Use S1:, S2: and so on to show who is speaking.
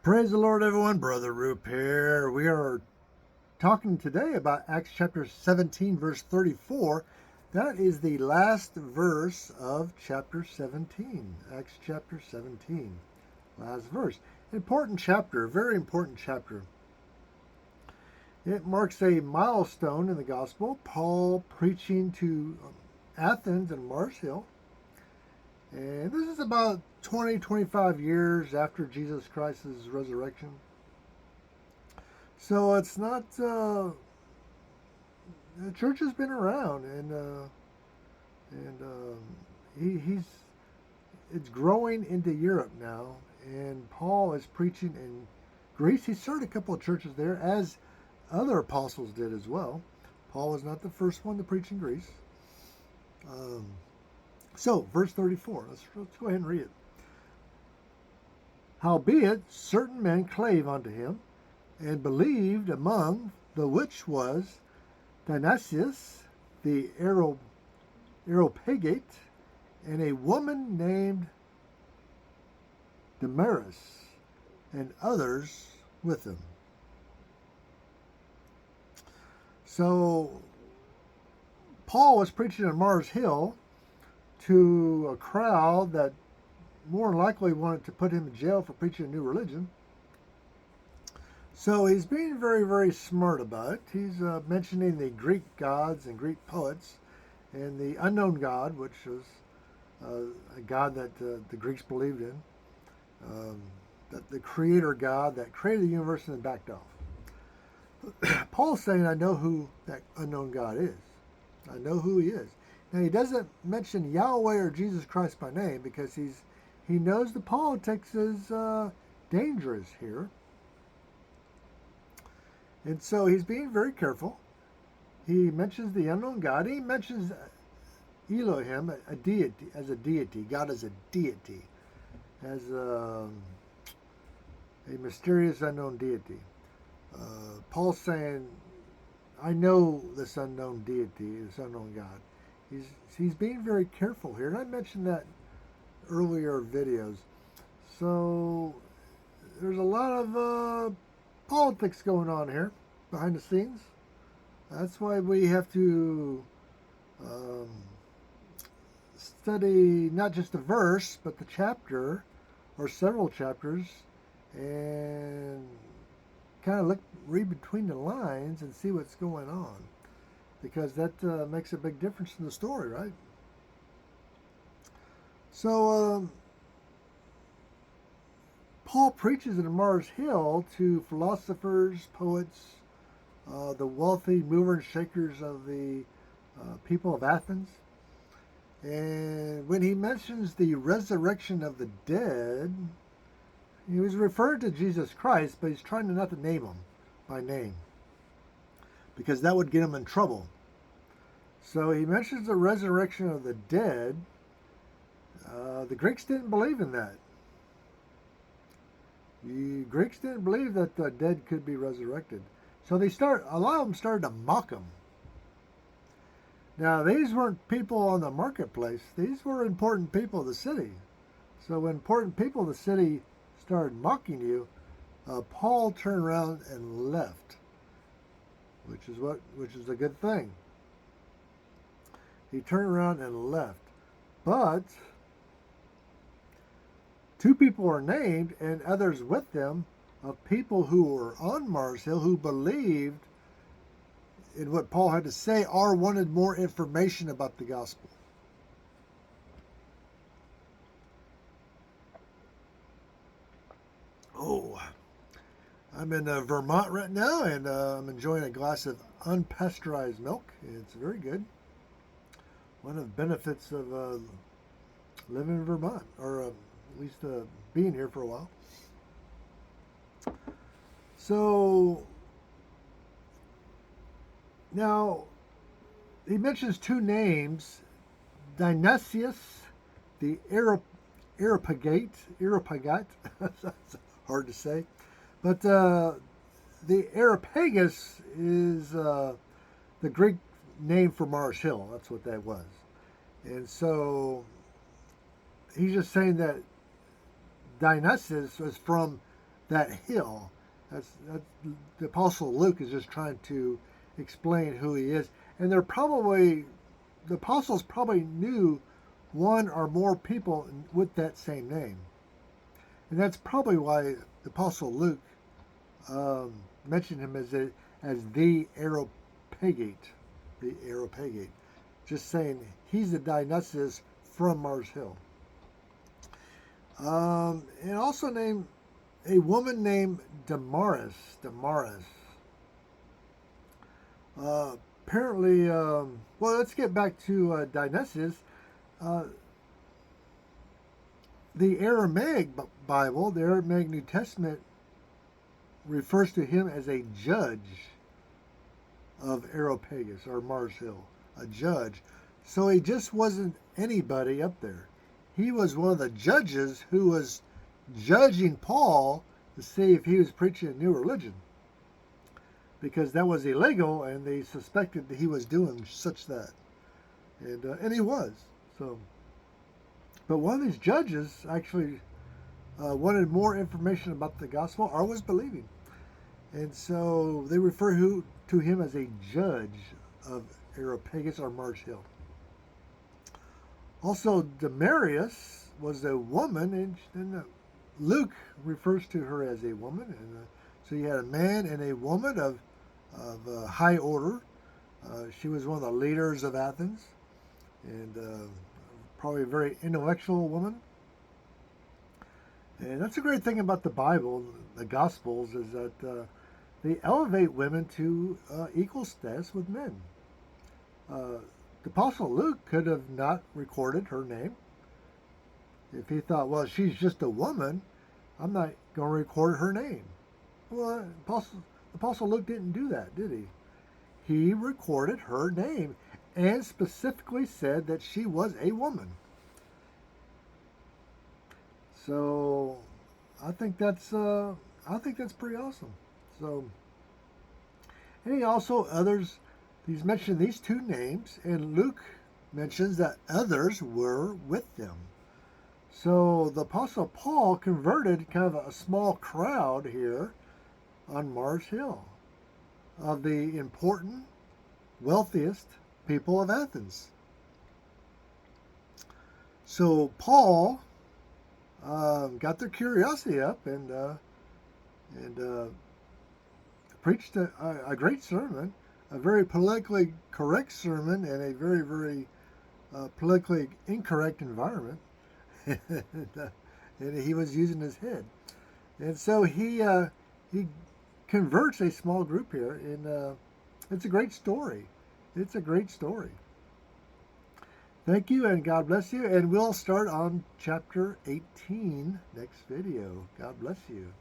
S1: Praise the Lord, everyone. Brother Roop here. We are talking today about Acts chapter 17, verse 34. That is the last verse of chapter 17. Acts chapter 17, last verse. Important chapter, very important chapter. It marks a milestone in the gospel. Paul preaching to Athens and Mars Hill. And this is about 25 years after Jesus Christ's resurrection. So it's not, the church has been around, and it's growing into Europe now. And Paul is preaching in Greece. He started a couple of churches there, as other apostles did as well. Paul was not the first one to preach in Greece. So, verse 34, let's go ahead and read it. Howbeit, certain men clave unto him, and believed, among the which was Dionysius the Areopagite, and a woman named Damaris, and others with him. So, Paul was preaching on Mars Hill to a crowd that more than likely wanted to put him in jail for preaching a new religion. So he's being very, very smart about it. He's mentioning the Greek gods and Greek poets and the unknown God, which was a God that the Greeks believed in, that the creator God that created the universe and then backed off. Paul's saying, I know who that unknown God is. I know who he is. Now, he doesn't mention Yahweh or Jesus Christ by name because he knows the politics is dangerous here. And so he's being very careful. He mentions the unknown God. He mentions Elohim, a deity, as a deity. God as a deity, as a mysterious unknown deity. Paul's saying, I know this unknown deity, this unknown God. He's being very careful here, and I mentioned that earlier videos. So there's a lot of politics going on here behind the scenes. That's why we have to study not just the verse, but the chapter or several chapters, and kind of read between the lines and see what's going on, because that makes a big difference in the story, right? So Paul preaches at Mars Hill to philosophers, poets, the wealthy mover and shakers of the people of Athens. And when he mentions the resurrection of the dead, he was referring to Jesus Christ, but he's trying not to name him by name, because that would get him in trouble. So he mentions the resurrection of the dead. The Greeks didn't believe in that. The Greeks didn't believe that the dead could be resurrected. So a lot of them started to mock him. Now, these weren't people on the marketplace. These were important people of the city. So when important people of the city started mocking you, Paul turned around and left, which is a good thing. He turned around and left. But two people are named, and others with them, of people who were on Mars Hill who believed in what Paul had to say or wanted more information about the gospel. Oh, I'm in Vermont right now, and I'm enjoying a glass of unpasteurized milk. It's very good. One of the benefits of living in Vermont, or at least being here for a while. So now he mentions two names: Dionysius, the Areopagite. That's hard to say, but the Areopagus is the Greek name for Mars Hill. That's what that was. And so he's just saying that Dionysius was from that hill. That's the Apostle Luke is just trying to explain who he is, and the apostles probably knew one or more people with that same name, and that's probably why the Apostle Luke mentioned him as the Areopagite, just saying he's the Dionysius from Mars Hill. And also named a woman named Damaris. Apparently, well, let's get back to Dionysius. Uh, the Aramaic Bible, the Aramaic New Testament, refers to him as a judge of Areopagus or Mars Hill, a judge. So he just wasn't anybody up there. He was one of the judges who was judging Paul to see if he was preaching a new religion, because that was illegal, and they suspected that he was doing such that, and he was. So, but one of these judges actually wanted more information about the gospel or was believing, and so they refer to him as a judge of Areopagus or Mars Hill. Also, Damaris was a woman, and Luke refers to her as a woman, and so you had a man and a woman of high order. She was one of the leaders of Athens, and probably a very intellectual woman. And that's a great thing about the Bible, the Gospels, is that they elevate women to equal status with men. The Apostle Luke could have not recorded her name. If he thought, well, she's just a woman, I'm not going to record her name. Well, Apostle Luke didn't do that, did he? He recorded her name and specifically said that she was a woman. So I think that's pretty awesome. So, and he also he's mentioned these two names, and Luke mentions that others were with them. So the Apostle Paul converted kind of a small crowd here on Mars Hill of the important, wealthiest people of Athens. So Paul got their curiosity up and preached a great sermon, a very politically correct sermon in a very, very politically incorrect environment. And he was using his head. And so he converts a small group here, and it's a great story. It's a great story. Thank you, and God bless you. And we'll start on chapter 18 next video. God bless you.